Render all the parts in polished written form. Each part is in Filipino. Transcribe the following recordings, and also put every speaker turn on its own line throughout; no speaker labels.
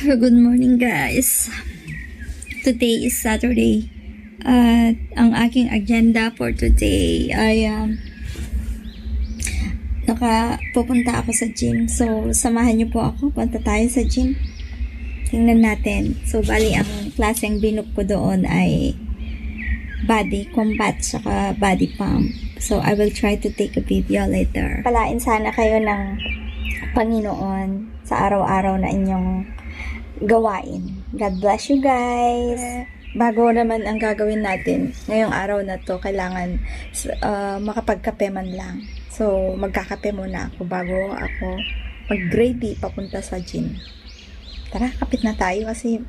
Good morning guys. Today is Saturday. At ang aking agenda for today ay pupunta ako sa gym. So samahan niyo po ako. Punta tayo sa gym. Tingnan natin. So bali ang klaseng binook ko doon ay body combat saka body pump. So I will try to take a video later. Palain sana kayo ng Panginoon sa araw-araw na inyong gawain. God bless you guys. Bago naman ang gagawin natin ngayong araw na to, kailangan makapagkape man lang. So magkakape muna ako bago ako mag-ready papunta sa gym. Tara, kapit na tayo kasi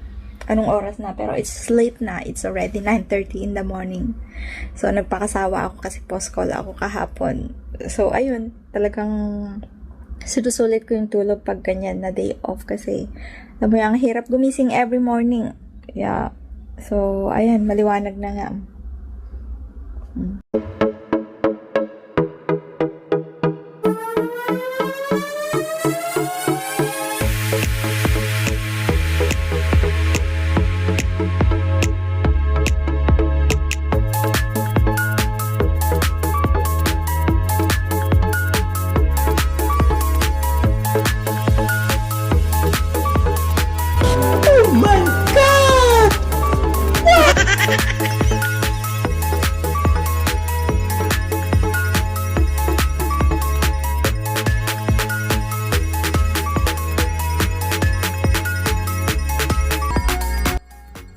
anong oras na, pero it's late na. It's already 9:30 in the morning. So nagpakasawa ako kasi post-call ako kahapon. So ayun, talagang sinusulit ko yung tulog pag ganyan na day off kasi alam mo, ang hirap gumising every morning. Yeah. So ayan, maliwanag na nga.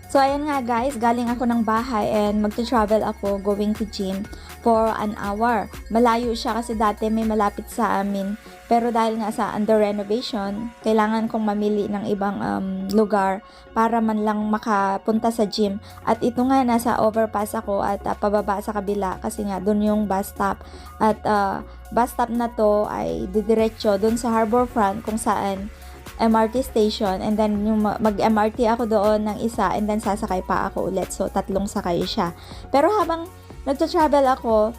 So, ayan nga guys, galing ako ng bahay and magta-travel ako going to gym for an hour. Malayo siya kasi dati may malapit sa amin. Pero dahil nga sa under renovation, kailangan kong mamili ng ibang lugar para man lang makapunta sa gym. At ito nga, nasa overpass ako at pababa sa kabila kasi nga dun yung bus stop. At bus stop na to ay didiretso dun sa Harbourfront kung saan MRT station, and then yung mag-MRT ako doon ng isa and then sasakay pa ako ulit. So, 3 sakay siya. Pero habang nagta-travel ako,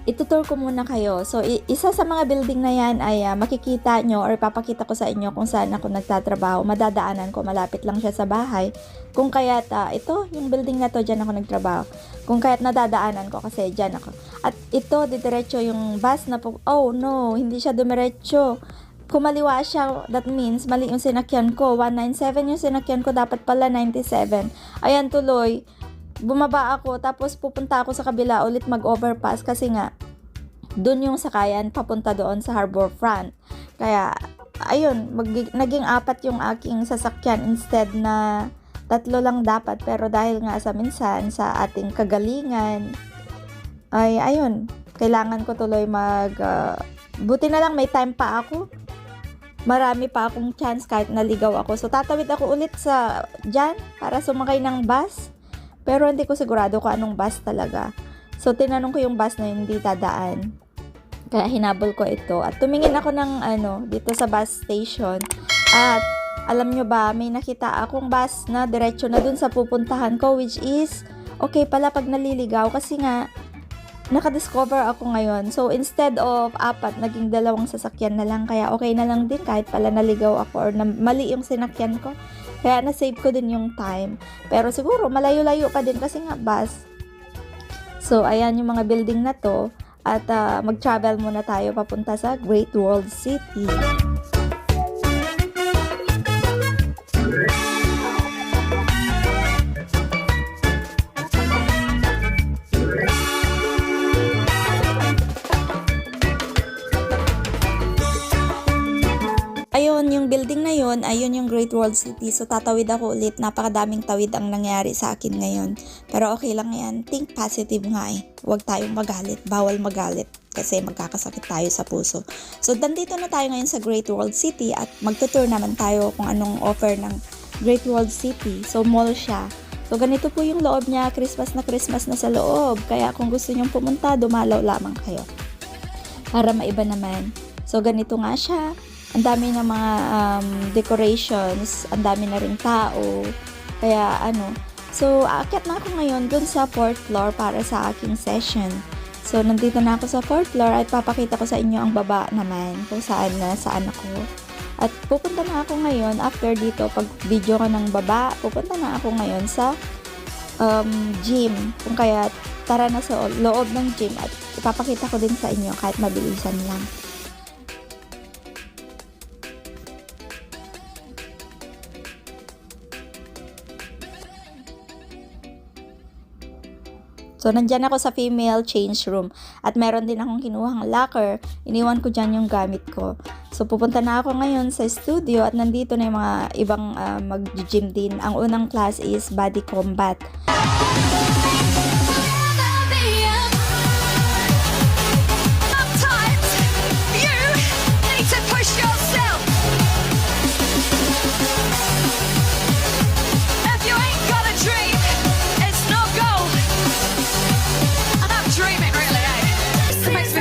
itutur ko muna kayo. So, isa sa mga building na yan ay makikita nyo or papakita ko sa inyo kung saan ako nagtatrabaho. Madadaanan ko, malapit lang siya sa bahay. Kung kaya't ito, yung building na to, dyan ako nagtrabaho. Kung kaya't nadadaanan ko kasi dyan ako. At ito, didiretso yung bus na po. Oh no, hindi siya dumiretso. Kumaliwa siya, that means mali yung sinakyan ko. 197 yung sinakyan ko, dapat pala 97. Ayan, tuloy. Bumaba ako, tapos pupunta ako sa kabila ulit mag-overpass kasi nga dun yung sakayan papunta doon sa Harbourfront. Kaya, ayun, naging 4 yung aking sasakyan instead na 3 lang dapat. Pero dahil nga sa minsan, sa ating kagalingan, ay, ayun, kailangan ko tuloy buti na lang may time pa ako. Marami pa akong chance kahit naligaw ako. So, tatawid ako ulit dyan para sumakay ng bus. Pero hindi ko sigurado kung anong bus talaga. So, tinanong ko yung bus na hindi dadaan. Kaya hinabol ko ito. At tumingin ako ng dito sa bus station. At alam nyo ba, may nakita akong bus na diretso na dun sa pupuntahan ko, which is okay pala pag naliligaw kasi nga nakadiscover ako ngayon. So, instead of 4, naging 2 sasakyan na lang. Kaya okay na lang din kahit pala naligaw ako or mali yung sinakyan ko. Kaya na-save ko din yung time. Pero siguro, malayo-layo pa din kasi nga bus. So, ayan yung mga building na to. At mag-travel muna tayo papunta sa Great World City. Ayun, yung building na yun, ayun yung Great World City. So, tatawid ako ulit. Napakadaming tawid ang nangyari sa akin ngayon. Pero okay lang yan. Think positive nga eh. Huwag tayong magalit. Bawal magalit. Kasi magkakasakit tayo sa puso. So, nandito na tayo ngayon sa Great World City. At magtutur naman tayo kung anong offer ng Great World City. So, mall siya. So, ganito po yung loob niya. Christmas na sa loob. Kaya kung gusto nyong pumunta, dumalaw lamang kayo. Para maiba naman. So, ganito nga siya. Ang dami ng mga decorations, ang dami na ring tao. Kaya so aakyat na ako ngayon dun sa 4th floor para sa aking session. So nandito na ako sa 4th floor at papakita ko sa inyo ang baba naman kung saan ako. At pupunta na ako ngayon, after dito, pag video ko ng baba, pupunta na ako ngayon sa gym. Kung kaya, tara na sa loob ng gym at ipapakita ko din sa inyo kahit mabilisan lang. So, nandyan ako sa female change room. At meron din akong kinuhang locker. Iniwan ko dyan yung gamit ko. So, pupunta na ako ngayon sa studio at nandito na yung mga ibang mag-gym din. Ang unang class is body combat.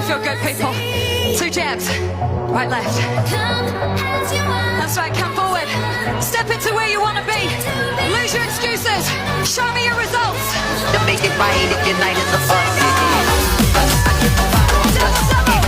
Feel good, people. 2 jabs. Right, left. That's right, come forward. Step into where you want to be. Lose your excuses. Show me your results.
To make it right, if you're night is a fuck.
Double, double.